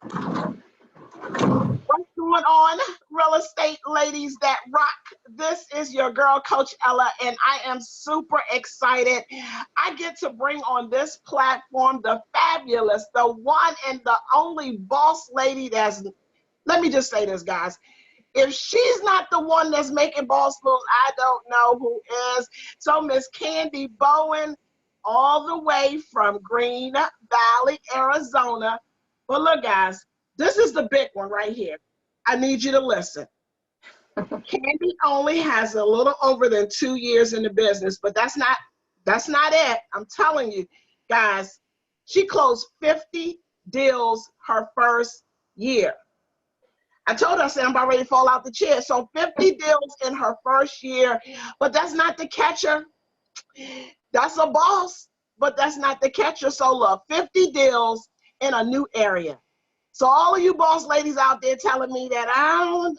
What's going on, real estate ladies that rock? This is your girl, Coach Ella, and I am super excited. I get to bring on this platform the fabulous, the one and the only boss lady that's, let me just say this, guys. If she's not the one that's making boss moves, I don't know who is. So Miss Candy Bowen, all the way from Green Valley, Arizona. But look, guys, this is the big one right here. I need you to listen. Candy only has a little over than 2 years in the business, but that's not it. I'm telling you, guys, she closed 50 deals her first year. I told her, I said, I'm about ready to fall out the chair. So 50 deals in her first year, but that's not the catcher. That's a boss, but that's not the catcher. So look, 50 deals in a new area. So all of you boss ladies out there telling me that I don't.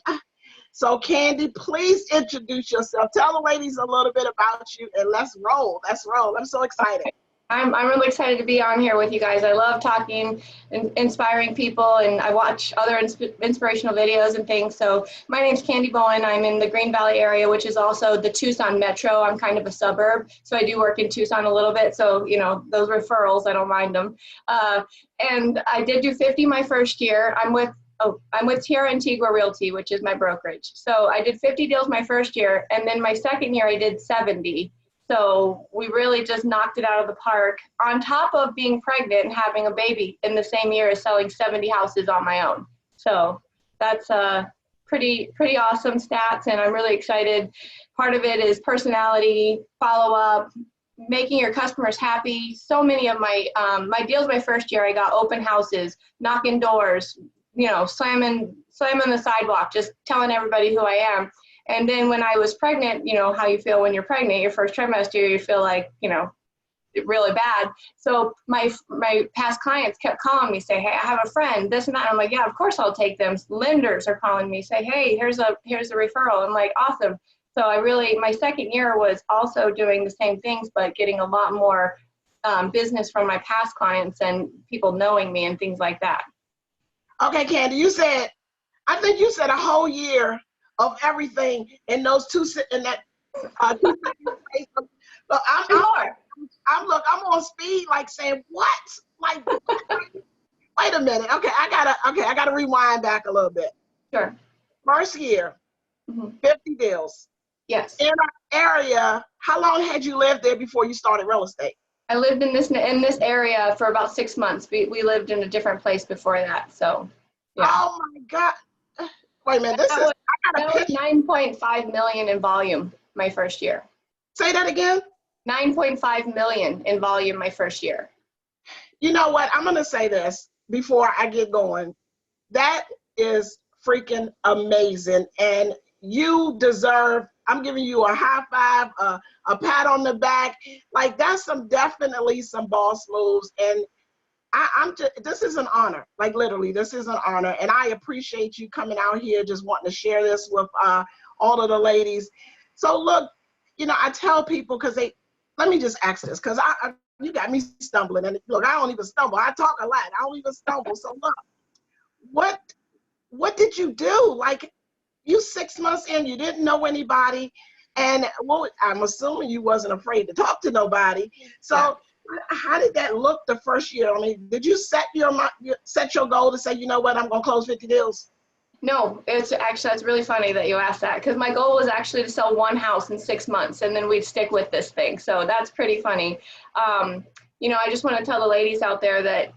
So Candy, please introduce yourself. Tell the ladies a little bit about you and let's roll. Let's roll. I'm so excited. I'm really excited to be on here with you guys. I love talking and inspiring people, and I watch other inspirational videos and things. So my name's Candy Bowen. I'm in the Green Valley area, which is also the Tucson metro. I'm kind of a suburb, so I do work in Tucson a little bit. So, you know, those referrals, I don't mind them. And I did do 50 my first year. I'm with Tierra Antigua Realty, which is my brokerage. So I did 50 deals my first year, and then my second year I did 70. So we really just knocked it out of the park, on top of being pregnant and having a baby in the same year as selling 70 houses on my own. So that's pretty awesome stats, and I'm really excited. Part of it is personality, follow-up, making your customers happy. So many of my deals my first year, I got open houses, knocking doors, you know, slamming the sidewalk, just telling everybody who I am. And then when I was pregnant, you know how you feel when you're pregnant, your first trimester, you feel like, you know, really bad. So my past clients kept calling me, say, hey, I have a friend, this and that. I'm like, yeah, of course I'll take them. Lenders are calling me, say, hey, here's a referral. I'm like, awesome. So my second year was also doing the same things, but getting a lot more business from my past clients and people knowing me and things like that. Okay, Candy, I think you said a whole year of everything in those two in that 2 seconds. Look, I'm on speed, like saying what? Like, wait a minute. Okay, I gotta rewind back a little bit. Sure. First year, 50 deals. Yes. In our area, how long had you lived there before you started real estate? I lived in this area for about 6 months. We lived in a different place before that. So, yeah. Oh my God. Wait a minute. That was 9.5 million in volume my first year. Say that again. 9.5 million in volume my first year. You know what? I'm going to say this before I get going. That is freaking amazing. And you deserve, I'm giving you a high five, a pat on the back. Like, that's definitely some boss moves. And this is an honor. Like, literally, this is an honor. And I appreciate you coming out here just wanting to share this with all of the ladies. So look, you know, I tell people, because let me just ask this, because you got me stumbling. And look, I don't even stumble. I talk a lot. I don't even stumble. So look, what did you do? Like, you 6 months in, you didn't know anybody. And I'm assuming you wasn't afraid to talk to nobody. So yeah. How did that look the first year? I mean, did you set your goal to say, you know what, I'm going to close 50 deals? No, that's really funny that you asked that, because my goal was actually to sell one house in 6 months, and then we'd stick with this thing. So that's pretty funny. You know, I just want to tell the ladies out there that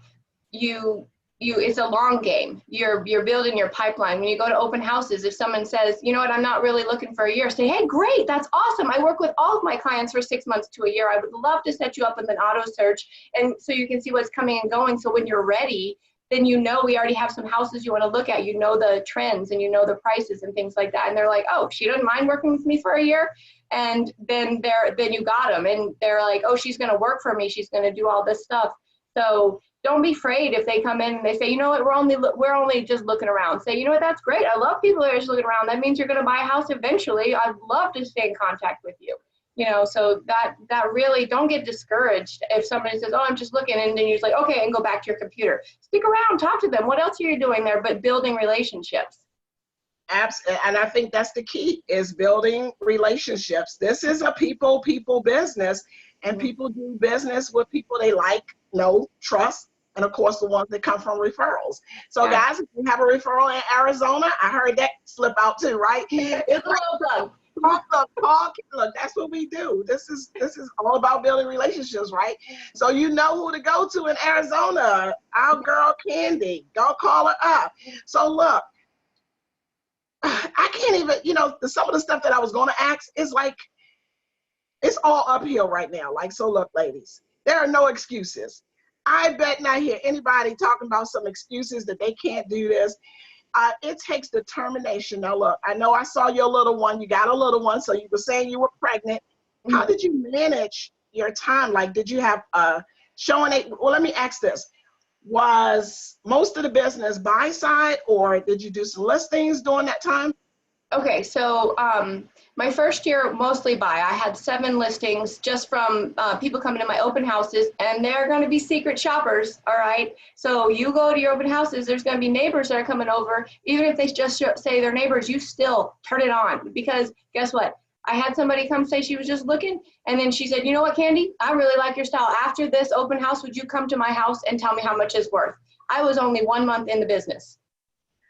it's a long game. You're building your pipeline. When you go to open houses, if someone says, you know what, I'm not really looking for a year, say, hey, great, that's awesome. I work with all of my clients for 6 months to a year. I would love to set you up with an auto search, and so you can see what's coming and going. So when you're ready, then you know we already have some houses you want to look at. You know the trends and you know the prices and things like that. And they're like, oh, she doesn't mind working with me for a year. And then you got them, and they're like, oh, she's going to work for me. She's going to do all this stuff. So don't be afraid if they come in and they say, you know what, we're only just looking around. Say, you know what, that's great. I love people that are just looking around. That means you're going to buy a house eventually. I'd love to stay in contact with you. You know, so that really, don't get discouraged if somebody says, oh, I'm just looking, and then you're just like, okay, and go back to your computer. Stick around, talk to them. What else are you doing there but building relationships? Absolutely. And I think that's the key, is building relationships. This is a people business, and people do business with people they like, know, trust, and of course the ones that come from referrals. So Yeah. guys, if you have a referral in Arizona, I heard that slip out too, right? It's like, look, that's what we do. This is all about building relationships, right? So you know who to go to in Arizona, our girl Candy. Go call her up. So look, I can't even, some of the stuff that I was going to ask is like, it's all uphill right now. Like, so look, ladies, there are no excuses. I bet not hear anybody talking about some excuses that they can't do this. It takes determination. Now, look, I know I saw your little one. You got a little one, so you were saying you were pregnant. How did you manage your time? Like, did you have showing it? Well, let me ask this. Was most of the business buy side, or did you do some listings during that time? Okay, so my first year, mostly buy. I had 7 listings just from people coming to my open houses, and they're going to be secret shoppers, all right? So you go to your open houses, there's going to be neighbors that are coming over. Even if they just say they're neighbors, you still turn it on, because guess what? I had somebody come say she was just looking, and then she said, you know what, Candy? I really like your style. After this open house, would you come to my house and tell me how much it's worth? I was only 1 month in the business.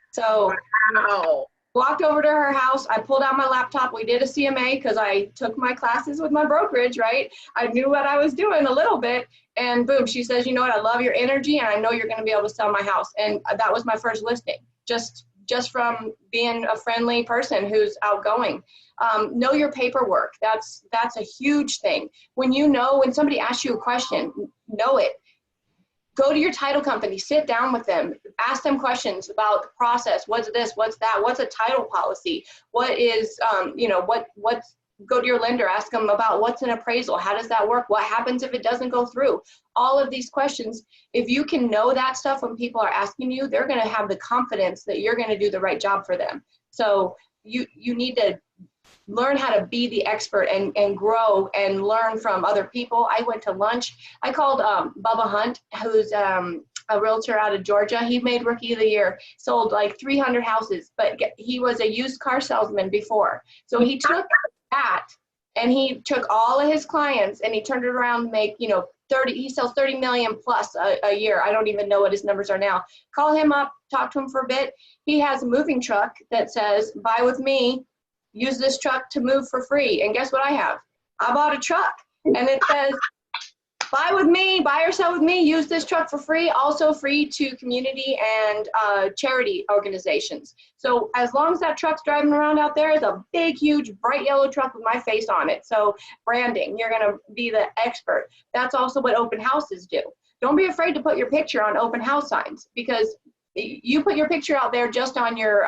So Wow. walked over to her house. I pulled out my laptop. We did a CMA because I took my classes with my brokerage, right? I knew what I was doing a little bit. And boom, she says, you know what? I love your energy, and I know you're going to be able to sell my house. And that was my first listing, just from being a friendly person who's outgoing. Know your paperwork. That's a huge thing. When somebody asks you a question, know it. Go to your title company, sit down with them, ask them questions about the process. What's this? What's that? What's a title policy? What is, go to your lender, ask them about what's an appraisal. How does that work? What happens if it doesn't go through? All of these questions, if you can know that stuff when people are asking you, they're going to have the confidence that you're going to do the right job for them. So you need to learn how to be the expert and grow and learn from other people. I went to lunch. I called Bubba Hunt, who's a realtor out of Georgia. He made Rookie of the Year, sold like 300 houses, but he was a used car salesman before. So he took that and he took all of his clients and he turned it around and make, he sells 30 million plus a year. I don't even know what his numbers are now. Call him up, talk to him for a bit. He has a moving truck that says, buy with me, use this truck to move for free. And guess what I have? I bought a truck and it says, buy with me, buy or sell with me, use this truck for free, also free to community and charity organizations. So as long as that truck's driving around out there, it's a big, huge, bright yellow truck with my face on it. So branding, you're gonna be the expert. That's also what open houses do. Don't be afraid to put your picture on open house signs, because you put your picture out there just on your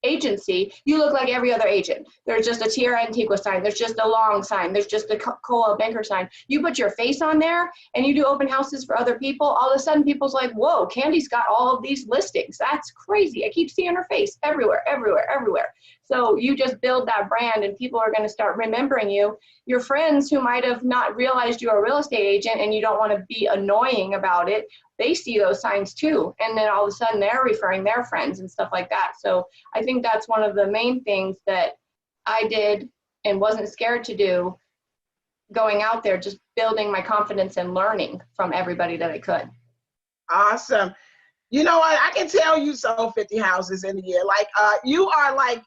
agency, you look like every other agent. There's just a Tierra Antigua sign, there's just a Long sign, there's just a Cola Banker sign. You put your face on there and you do open houses for other people, all of a sudden people's like, whoa, Candy's got all of these listings. That's crazy. I keep seeing her face everywhere, everywhere, everywhere. So you just build that brand and people are going to start remembering you. Your friends who might have not realized you're a real estate agent and you don't want to be annoying about it, they see those signs too. And then all of a sudden they're referring their friends and stuff like that. So I think that's one of the main things that I did and wasn't scared to do, going out there, just building my confidence and learning from everybody that I could. Awesome. You know what? I can tell you sold 50 houses in a year. Like, you are like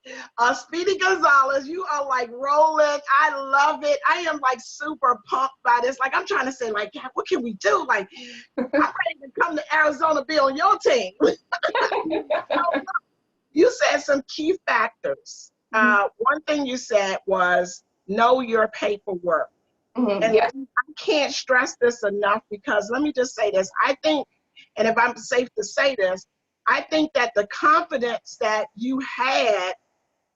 Speedy Gonzalez. You are like rolling. I love it. I am like super pumped by this. Like, I'm trying to say, like, what can we do? Like, I'm ready to come to Arizona, be on your team. You said some key factors. One thing you said was know your paperwork. And Yes. I can't stress this enough, because let me just say this. I think, and if I'm safe to say this, I think that the confidence that you had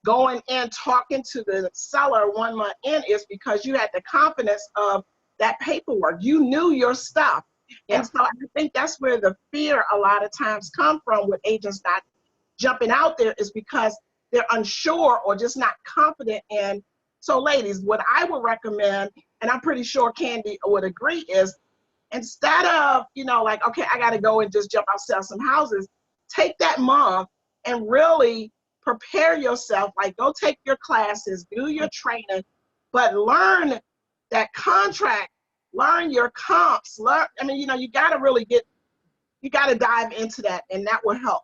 going in talking to the seller 1 month in is because you had the confidence of that paperwork. You knew your stuff. Yeah. And so I think that's where the fear a lot of times come from with agents not jumping out there, is because they're unsure or just not confident in So ladies, what I would recommend, and I'm pretty sure Candy would agree, is instead of, like, okay, I got to go and just jump out, sell some houses, take that month and really prepare yourself. Like, go take your classes, do your training, but learn that contract, learn your comps, you got to really you got to dive into that, and that will help.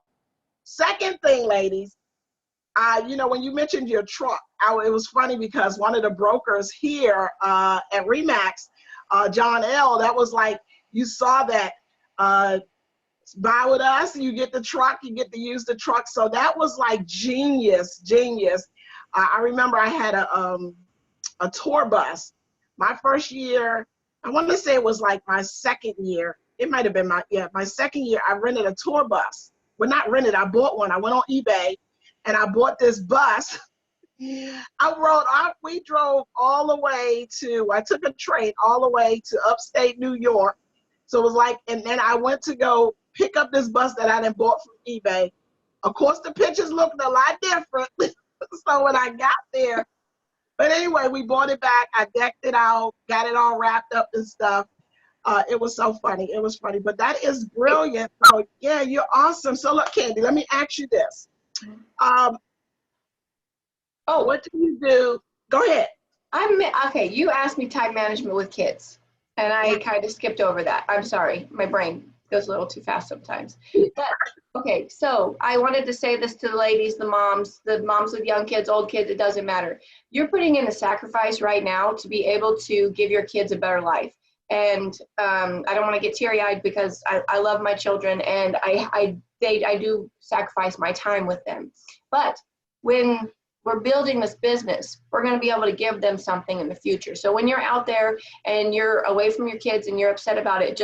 Second thing, ladies, when you mentioned your truck, it was funny because one of the brokers here at Remax, John L., that was like, you saw that, buy with us, you get the truck, you get to use the truck. So that was like genius. I remember I had a tour bus. My first year, I want to say it was like my second year. It might have been my second year. I rented a tour bus. Well, not rented, I bought one. I went on eBay and I bought this bus. We drove all the way I took a train all the way to upstate New York. So it was like, and then I went to go pick up this bus that I done bought from eBay. Of course, the pictures looked a lot different. So when I got there, but anyway, we bought it back. I decked it out, got it all wrapped up and stuff. It was so funny. It was funny, but that is brilliant. So yeah, you're awesome. So look, Candy, let me ask you this. What do you do? Go ahead. Okay, you asked me time management with kids, and I kind of skipped over that. I'm sorry, my brain goes a little too fast sometimes. But okay, so I wanted to say this to the ladies, the moms with young kids, old kids, it doesn't matter. You're putting in a sacrifice right now to be able to give your kids a better life. And I don't want to get teary-eyed because I love my children, and I do sacrifice my time with them. But when we're building this business, we're going to be able to give them something in the future. So when you're out there and you're away from your kids and you're upset about it,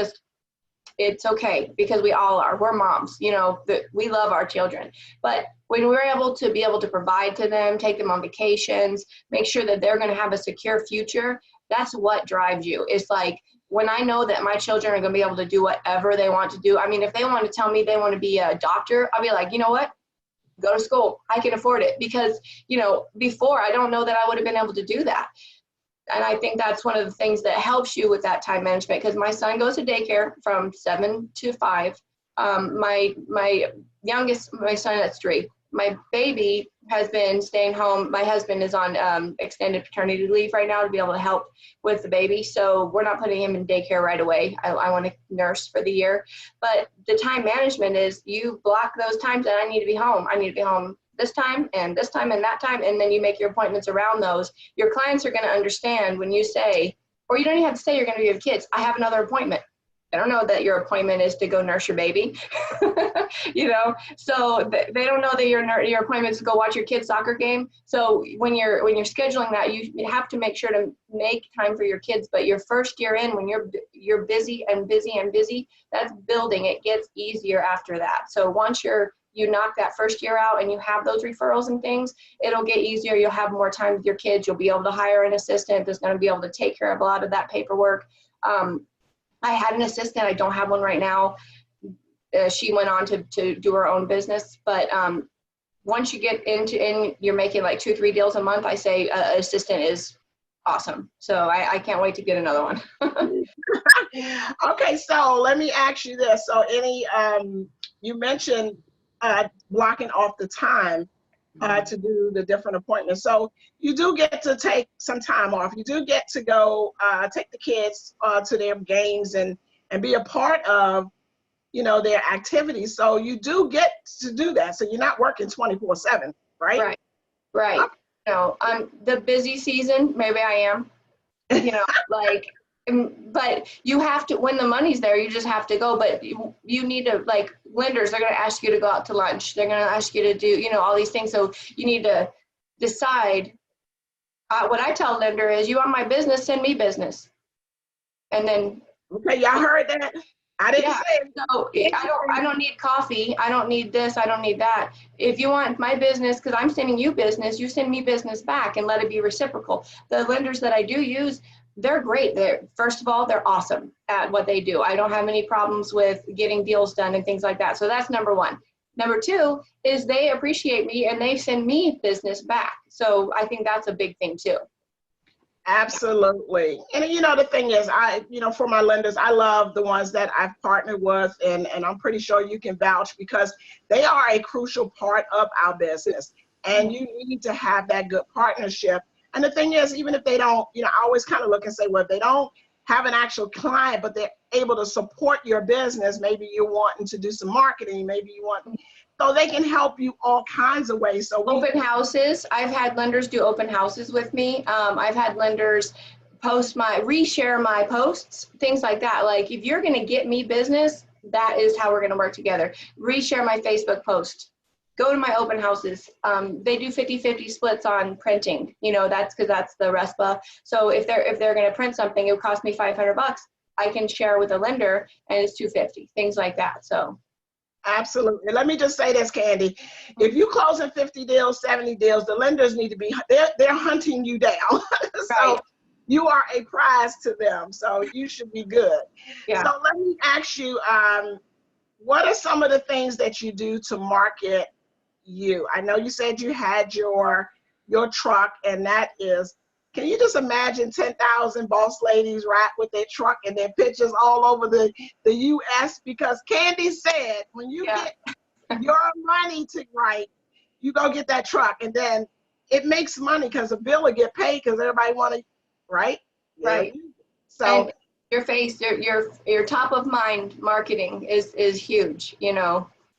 it's okay, because we all are. We're moms, we love our children. But when we're able to provide to them, take them on vacations, make sure that they're going to have a secure future, that's what drives you. It's like, when I know that my children are going to be able to do whatever they want to do. I mean, if they want to tell me they want to be a doctor, I'll be like, you know what? Go to school. I can afford it. Because, before, I don't know that I would have been able to do that. And I think that's one of the things that helps you with that time management, because my son goes to daycare from 7 to 5. My youngest, my son is 3. My baby has been staying home. My husband is on extended paternity leave right now to be able to help with the baby. So we're not putting him in daycare right away. I want to nurse for the year. But the time management is, you block those times that I need to be home. I need to be home this time and this time and that time. And then you make your appointments around those. Your clients are going to understand when you say, or you don't even have to say you're going to be with kids, I have another appointment. I don't know that your appointment is to go nurse your baby, so they don't know that your appointment is to go watch your kid's soccer game. So when you're scheduling that, you have to make sure to make time for your kids. But your first year in, when you're busy and busy and busy, that's building. It gets easier after that. So once you knock that first year out and you have those referrals and things, it'll get easier. You'll have more time with your kids. You'll be able to hire an assistant that's going to be able to take care of a lot of that paperwork. I had an assistant. I don't have one right now. She went on to do her own business. But once you get and you're making like 2-3 deals a month, I say assistant is awesome. So I can't wait to get another one. Okay, so let me ask you this. So you mentioned blocking off the time to do the different appointments. So you do get to take some time off. You do get to go take the kids to their games and be a part of, their activities. So you do get to do that. So you're not working 24/7, right? Right. Okay. The busy season, maybe I am, but you have to, when the money's there, you just have to go. But you need to, like, lenders, they're going to ask you to go out to lunch. They're going to ask you to do, all these things. So you need to decide. What I tell a lender is, you want my business, send me business. And then. Okay, y'all heard that? I didn't say it. So I don't need coffee. I don't need this. I don't need that. If you want my business, because I'm sending you business, you send me business back, and let it be reciprocal. The lenders that I do use, they're great. First of all, they're awesome at what they do. I don't have any problems with getting deals done and things like that. So that's number one. Number two is they appreciate me and they send me business back. So I think that's a big thing too. Absolutely. And the thing is, for my lenders, I love the ones that I've partnered with, and I'm pretty sure you can vouch because they are a crucial part of our business. And you need to have that good partnership. And the thing is, even if they don't, I always kind of look and say, well, if they don't have an actual client, but they're able to support your business, maybe you're wanting to do some marketing, maybe you want, so they can help you all kinds of ways. So open houses. I've had lenders do open houses with me. I've had lenders reshare my posts, things like that. Like if you're going to get me business, that is how we're going to work together. Reshare my Facebook post. Go to my open houses. They do 50-50 splits on printing. That's because that's the RESPA. So if they're going to print something, it would cost me $500. I can share with a lender and it's $250, things like that. So. Absolutely. Let me just say this, Candy. If you closing 50 deals, 70 deals, the lenders need to be, they're hunting you down. So you are a prize to them. So you should be good. Yeah. So let me ask you, what are some of the things that you do to market you? I know you said you had your truck, and that is, can you just imagine 10,000 boss ladies ride with their truck and their pictures all over the U.S.? Because Candy said, when you get your money to right, you go get that truck, and then it makes money because the bill will get paid because everybody want to, right? Right. So and your face, your top of mind marketing is huge,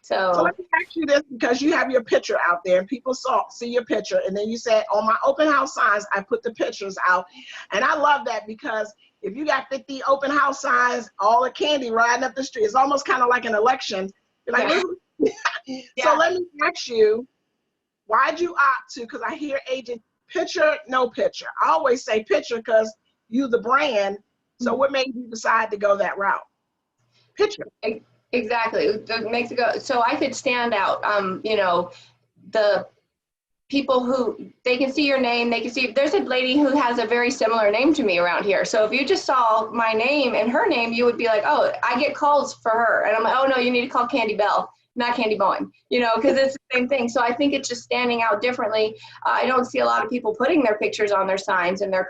So let me ask you this, because you have your picture out there and people see your picture, and then you said, on my open house signs, I put the pictures out. And I love that, because if you got 50 open house signs, all the candy riding up the street, it's almost kind of like an election. You're like, So let me ask you, why'd you opt to, because I hear agent picture, no picture. I always say picture because you the brand. So what made you decide to go that route? Picture. Exactly. It makes it go. So I could stand out. The people who, they can see your name, they can see, there's a lady who has a very similar name to me around here. So if you just saw my name and her name, you would be like, oh, I get calls for her. And I'm like, oh no, you need to call Candy Bell, not Candy Bowen, because it's the same thing. So I think it's just standing out differently. I don't see a lot of people putting their pictures on their signs and their,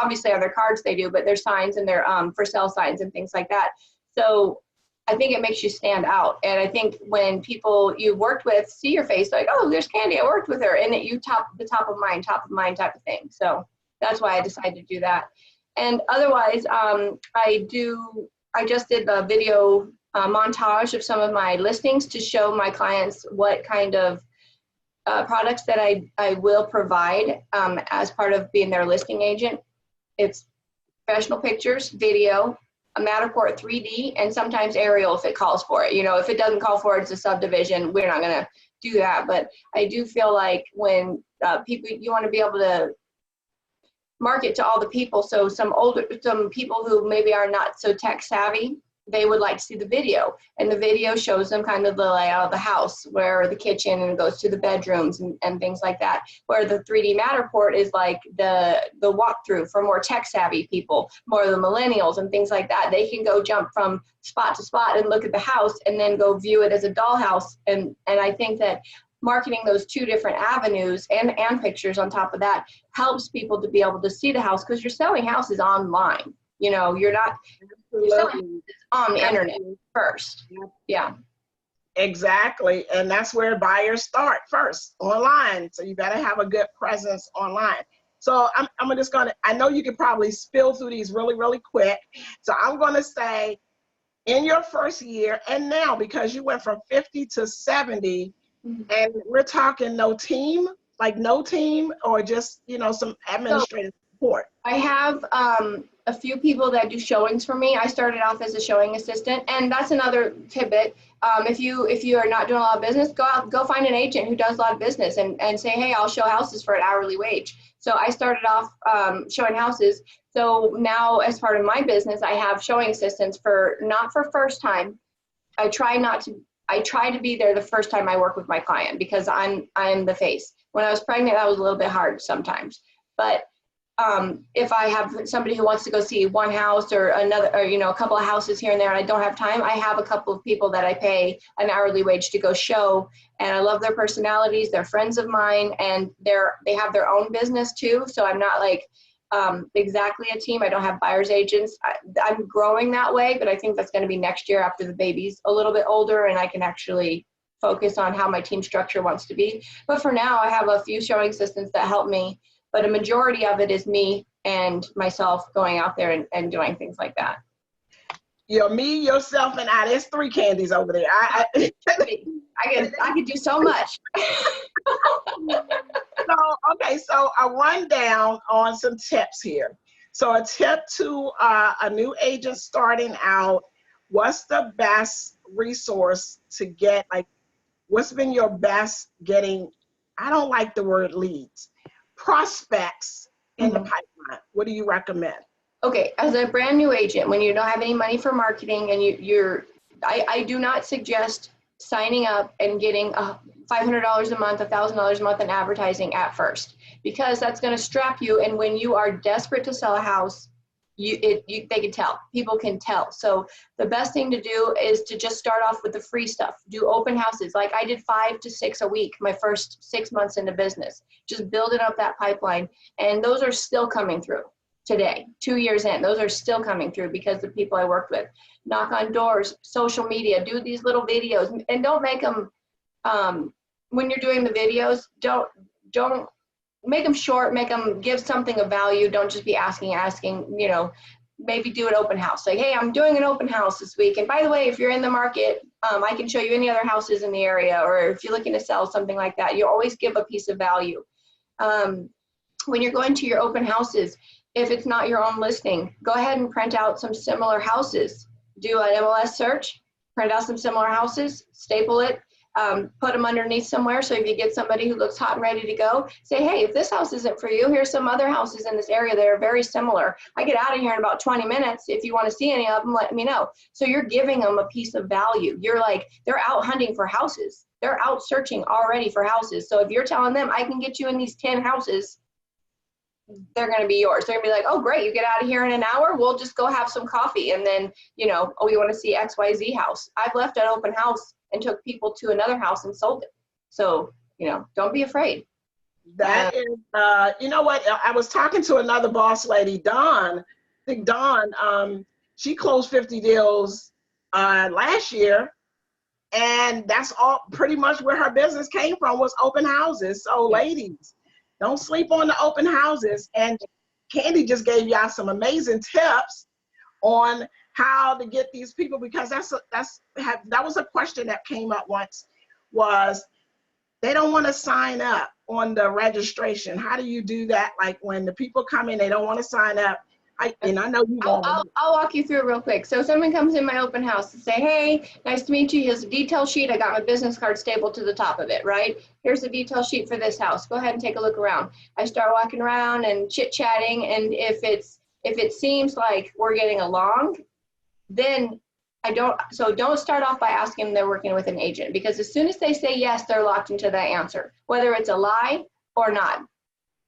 obviously on their cards they do, but their signs and their for sale signs and things like that. So I think it makes you stand out. And I think when people you worked with see your face, like, oh, there's Candy, I worked with her, and you top of mind type of thing. So that's why I decided to do that. And otherwise, I just did a video montage of some of my listings to show my clients what kind of products that I will provide as part of being their listing agent. It's professional pictures, video, a Matterport 3D, and sometimes aerial if it calls for it. If it doesn't call for it, it's a subdivision. We're not going to do that. But I do feel like when you want to be able to market to all the people. So some people who maybe are not so tech savvy, they would like to see the video, and the video shows them kind of the layout of the house, where the kitchen, and it goes to the bedrooms and things like that, where the 3D Matterport is like the walkthrough for more tech savvy people, more of the millennials and things like that. They can go jump from spot to spot and look at the house and then go view it as a dollhouse. And I think that marketing those two different avenues and pictures on top of that helps people to be able to see the house, because you're selling houses online. You're not selling on the internet first. Yeah. Exactly. And that's where buyers start first, online. So you better have a good presence online. So I'm just going to, I know you can probably spill through these really, really quick. So I'm going to say, in your first year and now, because you went from 50 to 70, and we're talking no team, or just, some administrative support. I have a few people that do showings for me. I started off as a showing assistant, and that's another tidbit. If you are not doing a lot of business, go find an agent who does a lot of business and say, hey, I'll show houses for an hourly wage. So I started off showing houses. So now, as part of my business, I have showing assistants not for first time. I try to be there the first time I work with my client, because I'm the face. When I was pregnant, that was a little bit hard sometimes. But if I have somebody who wants to go see one house or another, or a couple of houses here and there, and I don't have time, I have a couple of people that I pay an hourly wage to go show. And I love their personalities. They're friends of mine, and they have their own business too. So I'm not like, exactly a team. I don't have buyer's agents. I'm growing that way, but I think that's going to be next year after the baby's a little bit older and I can actually focus on how my team structure wants to be. But for now, I have a few showing assistants that help me, but a majority of it is me and myself going out there and doing things like that. You're me, yourself, and I. There's 3 Candies over there. I could do so much. So a rundown on some tips here. So a tip to a new agent starting out, what's the best resource to get, like, what's been your best getting, I don't like the word leads, prospects in the pipeline? What do you recommend? Okay, as a brand new agent, when you don't have any money for marketing and I do not suggest signing up and getting $500 a month, $1,000 a month in advertising at first, because that's going to strap you. And when you are desperate to sell a house, they can tell. People can tell. So the best thing to do is to just start off with the free stuff. Do open houses. Like I did 5 to 6 a week my first 6 months into business, just building up that pipeline. And those are still coming through today, 2 years in. Those are still coming through because the people I worked with. Knock on doors, social media, do these little videos, and don't make them, when you're doing the videos, don't make them short, make them give something of value. Don't just be asking, you know, maybe do an open house. Like, hey, I'm doing an open house this week. And by the way, if you're in the market, I can show you any other houses in the area, or if you're looking to sell something like that, you always give a piece of value. When you're going to your open houses, if it's not your own listing, go ahead and print out some similar houses. Do an MLS search, print out some similar houses, staple it, put them underneath somewhere. So if you get somebody who looks hot and ready to go, say, hey, if this house isn't for you, here's some other houses in this area that are very similar. I get out of here in about 20 minutes. If you want to see any of them, let me know. So you're giving them a piece of value. You're like, they're out hunting for houses. They're out searching already for houses. So if you're telling them, I can get you in these 10 houses, they're going to be yours. They're going to be like, oh, great, you get out of here in an hour, we'll just go have some coffee. And then, you know, oh, you want to see XYZ house. I've left an open house and took people to another house and sold it. So, you know, don't be afraid. That is, you know what? I was talking to another boss lady, Dawn. I think Dawn, she closed 50 deals last year. And that's all pretty much where her business came from, was open houses. So ladies, don't sleep on the open houses. And Candy just gave y'all some amazing tips on how to get these people, because that was a question that came up once, was they don't want to sign up on the registration. How do you do that? Like when the people come in, they don't want to sign up. I know you won't. I'll walk you through it real quick. So someone comes in my open house and say, hey, nice to meet you. Here's a detail sheet. I got my business card stapled to the top of it, right? Here's the detail sheet for this house. Go ahead and take a look around. I start walking around and chit-chatting, and if it seems like we're getting along, then don't start off by asking them they're working with an agent, because as soon as they say yes, they're locked into that answer, whether it's a lie or not.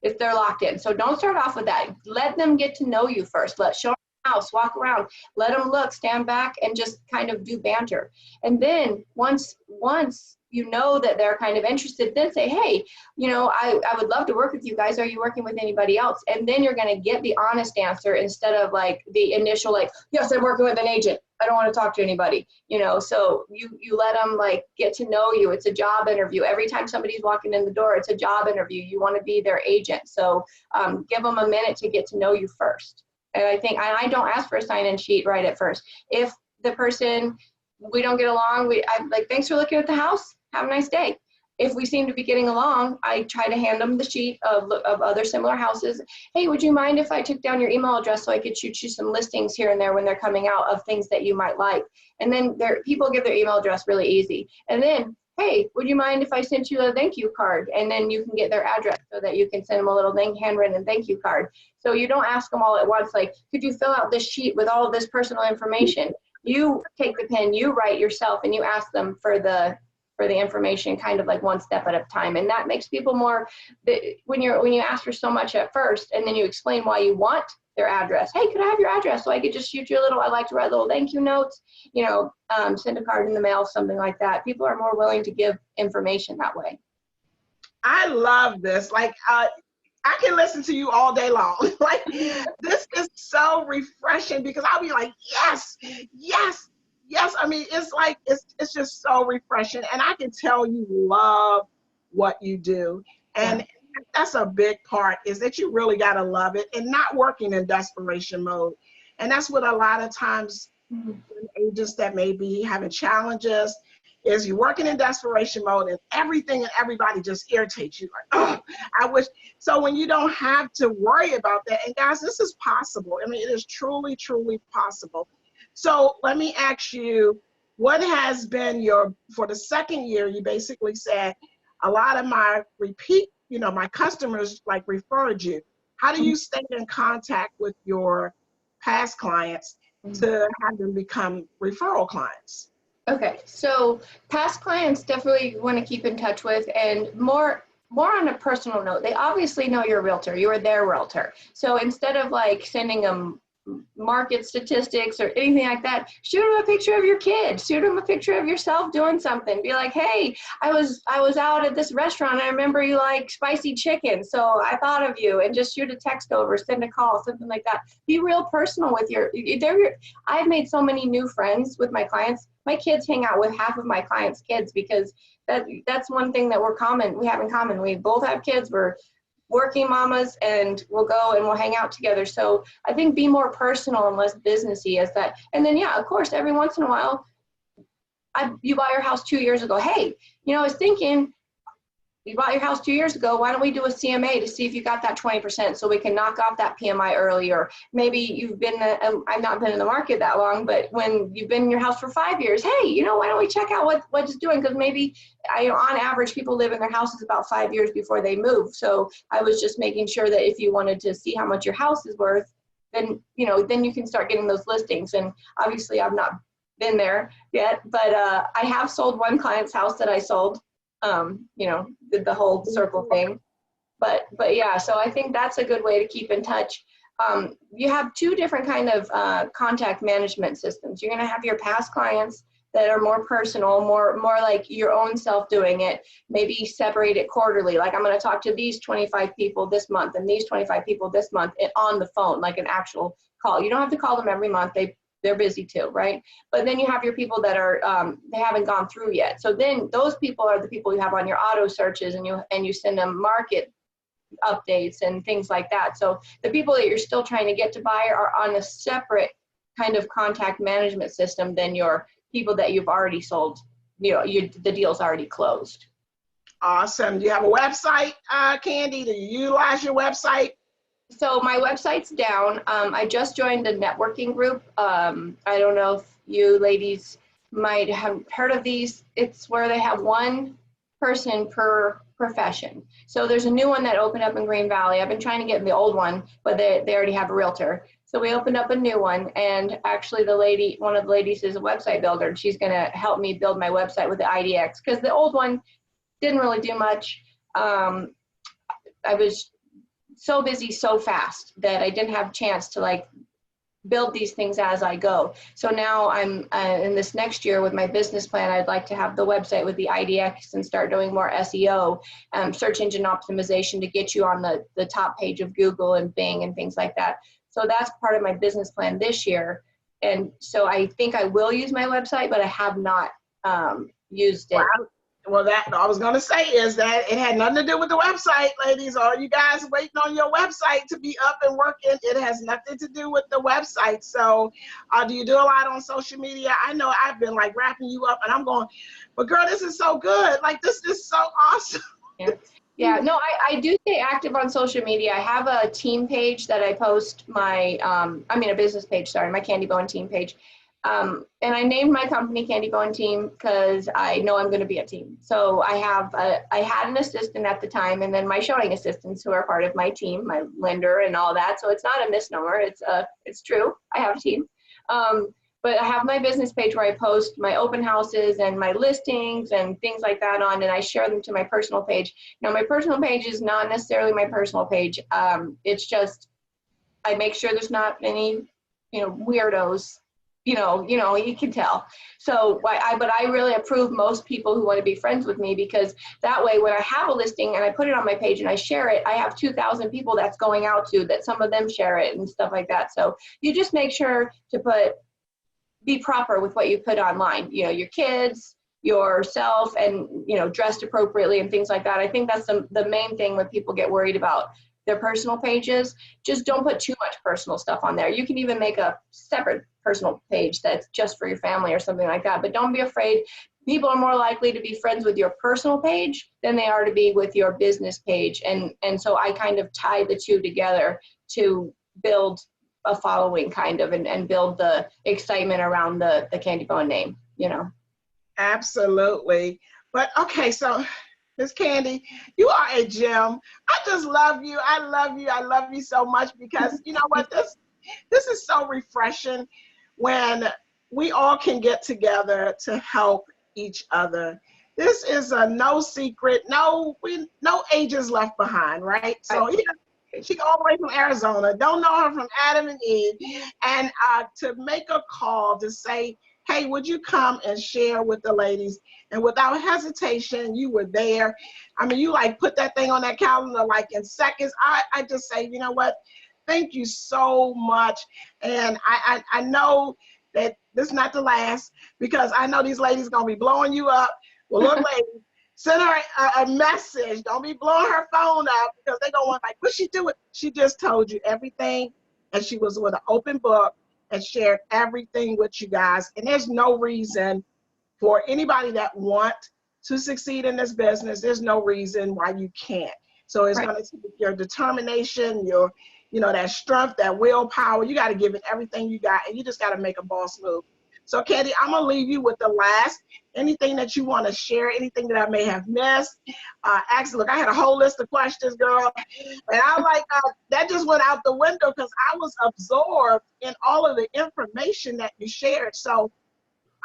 If they're locked in. So don't start off with that. Let them get to know you first. Show them the house, walk around, let them look, stand back, and just kind of do banter. And then once you know that they're kind of interested, then say, hey, you know, I would love to work with you guys. Are you working with anybody else? And then you're going to get the honest answer instead of like the initial, like, yes, I'm working with an agent, I don't want to talk to anybody, you know. So you let them like get to know you. It's a job interview. Every time somebody's walking in the door, it's a job interview. You want to be their agent. So give them a minute to get to know you first. And I don't ask for a sign-in sheet right at first. If the person, we don't get along, I'm like, thanks for looking at the house. Have a nice day. If we seem to be getting along, I try to hand them the sheet of other similar houses. Hey, would you mind if I took down your email address so I could shoot you some listings here and there when they're coming out of things that you might like? And then people give their email address really easy. And then, hey, would you mind if I sent you a thank you card? And then you can get their address so that you can send them a little handwritten thank you card. So you don't ask them all at once, like, could you fill out this sheet with all of this personal information? You take the pen, you write yourself, and you ask them for the information kind of like one step at a time. And that makes people more, when you ask for so much at first and then you explain why you want their address. Hey, could I have your address so I could just shoot you I like to write little thank you notes, you know, send a card in the mail, something like that. People are more willing to give information that way. I love this. Like, I can listen to you all day long. Like, this is so refreshing because I'll be like, yes, yes, yes. I mean, it's like, it's just so refreshing. And I can tell you love what you do. Yeah. And that's a big part, is that you really got to love it and not working in desperation mode. And that's what a lot of times Mhm. agents that may be having challenges is you're working in desperation mode and everything and everybody just irritates you. Like, oh, I wish. So when you don't have to worry about that, and guys, this is possible. I mean, it is truly, truly possible. So let me ask you, what has been your, for the second year, you basically said a lot of my repeat, my customers like referred you. How do you stay in contact with your past clients to have them become referral clients? Okay, so past clients definitely want to keep in touch with, and more on a personal note. They obviously know you're a realtor. You are their realtor. So instead of like sending them market statistics or anything like that, shoot them a picture of your kid. Shoot them a picture of yourself doing something. Be like, hey, I was out at this restaurant. I remember you like spicy chicken, so I thought of you. And just shoot a text over, send a call, something like that. Be real personal with I've made so many new friends with my clients. My kids hang out with half of my clients' kids because that's one thing that we have in common. We both have kids. We're working mamas, and we'll go and we'll hang out together. So I think be more personal and less businessy as that. And then, yeah, of course, every once in a while, you bought your house 2 years ago. Hey, I was thinking, you bought your house 2 years ago. Why don't we do a CMA to see if you got that 20% so we can knock off that PMI earlier? Maybe you've been, I've not been in the market that long, but when you've been in your house for 5 years, hey, why don't we check out what it's doing? Because maybe, on average, people live in their houses about 5 years before they move. So I was just making sure that if you wanted to see how much your house is worth, then, then you can start getting those listings. And obviously I've not been there yet, but I have sold one client's house that I sold. Did the whole circle thing. But yeah, so I think that's a good way to keep in touch. You have two different kind of contact management systems. You're going to have your past clients that are more personal, more like your own self doing it. Maybe separate it quarterly. Like, I'm going to talk to these 25 people this month and these 25 people this month on the phone, like an actual call. You don't have to call them every month. They're busy too, right? But then you have your people that are they haven't gone through yet. So then those people are the people you have on your auto searches, and you send them market updates and things like that. So the people that you're still trying to get to buy are on a separate kind of contact management system than your people that you've already sold. The deal's already closed. Awesome. Do you have a website, Candy? Do you utilize your website? So my website's down. I just joined a networking group. I don't know if you ladies might have heard of these. It's where they have one person per profession. So there's a new one that opened up in Green Valley. I've been trying to get in the old one, but they already have a realtor. So we opened up a new one, and actually one of the ladies is a website builder, and she's going to help me build my website with the IDX, because the old one didn't really do much. I was so busy so fast that I didn't have a chance to build these things as I go. So now I'm in this next year with my business plan, I'd like to have the website with the IDX and start doing more SEO, search engine optimization, to get you on the top page of Google and Bing and things like that. So that's part of my business plan this year. And so I think I will use my website, but I have not used it. Wow. Well, that I was going to say is that it had nothing to do with the website, ladies. All you guys waiting on your website to be up and working, it has nothing to do with the website. So do you do a lot on social media? I know I've been wrapping you up, and I'm going, but girl, this is so good. This is so awesome. Yeah. No, I do stay active on social media. I have a team page that I post a business page, sorry, my Candy Bowen team page. And I named my company Candy Bowen Team because I know I'm going to be a team. So I had an assistant at the time, and then my showing assistants who are part of my team, my lender and all that. So it's not a misnomer. It's true. I have a team. But I have my business page where I post my open houses and my listings and things like that on, and I share them to my personal page. Now, my personal page is not necessarily my personal page. It's just, I make sure there's not any, weirdos, you can tell. So but I really approve most people who want to be friends with me, because that way when I have a listing and I put it on my page and I share it, I have 2,000 people that's going out to, that some of them share it and stuff like that. So you just make sure to be proper with what you put online, your kids, yourself, and dressed appropriately and things like that. I think that's the main thing when people get worried about their personal pages. Just don't put too much personal stuff on there. You can even make a separate personal page that's just for your family or something like that, but don't be afraid. People are more likely to be friends with your personal page than they are to be with your business page, and so I kind of tie the two together to build a following kind of, and build the excitement around the Candy Bowen name. Absolutely. But okay, so Miss Candy, you are a gem. I just love you. I love you. I love you so much, because you know what? This is so refreshing when we all can get together to help each other. This is a no secret, no ages left behind, right? So she all the way from Arizona. Don't know her from Adam and Eve. And to make a call to say, hey, would you come and share with the ladies? And without hesitation, you were there. I mean, you like put that thing on that calendar like in seconds. I just say, you know what? Thank you so much. And I know that this is not the last, because I know these ladies going to be blowing you up. Well, look, ladies, send her a message. Don't be blowing her phone up, because they're going to want, like, what's she doing? She just told you everything, and she was with an open book and shared everything with you guys. And there's no reason for anybody that want to succeed in this business, there's no reason why you can't. So it's going to take your determination, your, that strength, that willpower. You got to give it everything you got, and you just got to make a boss move. So Candy, I'm going to leave you with the last, anything that you want to share, anything that I may have missed. Actually, look, I had a whole list of questions, girl. And I like, that just went out the window, because I was absorbed in all of the information that you shared. So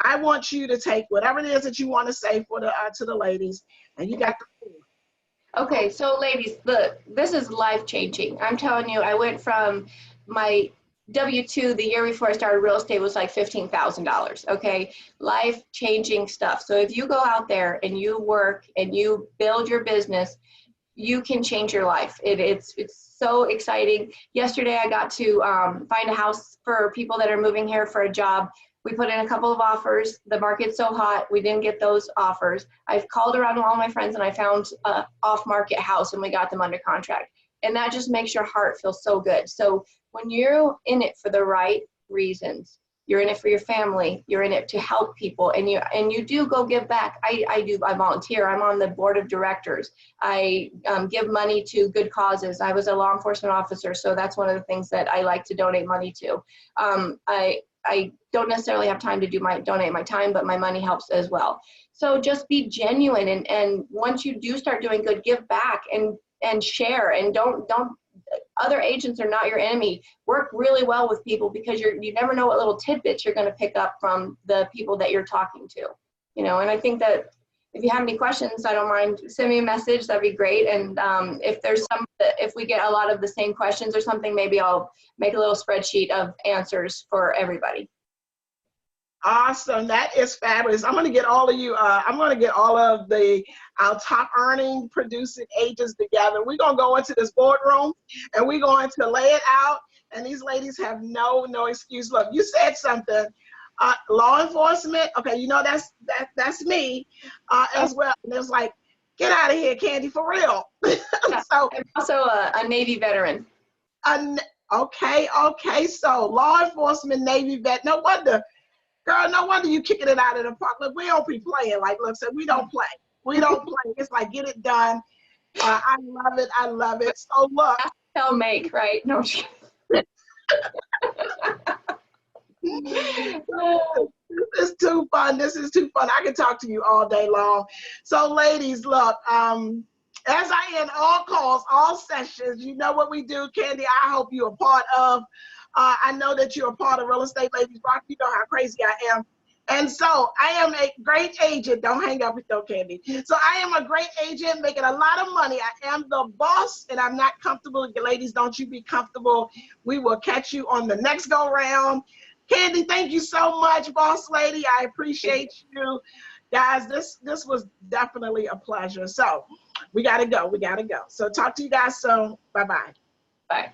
I want you to take whatever it is that you want to say for to the ladies, and you got the floor. Okay, so ladies, look, this is life-changing. I'm telling you, I went from my W-2 the year before I started real estate was like $15,000, okay? Life-changing stuff. So if you go out there and you work and you build your business, you can change your life. It's so exciting. Yesterday, I got to find a house for people that are moving here for a job. We put in a couple of offers. The market's so hot, we didn't get those offers. I've called around to all my friends, and I found an off-market house, and we got them under contract. And that just makes your heart feel so good. So when you're in it for the right reasons, you're in it for your family, you're in it to help people, and you do go give back. I volunteer. I'm on the board of directors. I give money to good causes. I was a law enforcement officer, so that's one of the things that I like to donate money to. I don't necessarily have time to donate my time, but my money helps as well. So just be genuine, and once you do start doing good, give back and share, and don't other agents are not your enemy. Work really well with people, because you never know what little tidbits you're going to pick up from the people that you're talking to, and I think that if you have any questions, I don't mind, send me a message. That'd be great. And if we get a lot of the same questions or something, maybe I'll make a little spreadsheet of answers for everybody. Awesome. That is fabulous. I'm going to get all of you, I'm going to get all of our top earning producing agents together. We're going to go into this boardroom, and we're going to lay it out. And these ladies have no excuse. Look, you said something. Law enforcement, okay, that's me as well. And it was like, get out of here, Candy, for real. So I'm also a Navy veteran. Okay, so law enforcement, Navy vet. No wonder, girl, no wonder you kicking it out of the park. Look, we don't be playing. Like, look, so we don't play. We don't play. It's like, get it done. I love it. So look. They'll make, right? No. This is too fun. This is too fun. I can talk to you all day long. So ladies, look, as I end all calls, all sessions, you know what we do, Candy, I hope you're a part of. I know that you're a part of Real Estate Ladies Rock. You know how crazy I am. And so I am a great agent. Don't hang up with no Candy. So I am a great agent making a lot of money. I am the boss, and I'm not comfortable. Ladies, don't you be comfortable. We will catch you on the next go round. Candy, thank you so much, boss lady. I appreciate you. Guys, this was definitely a pleasure. So we gotta go. We gotta go. So talk to you guys soon. Bye-bye. Bye.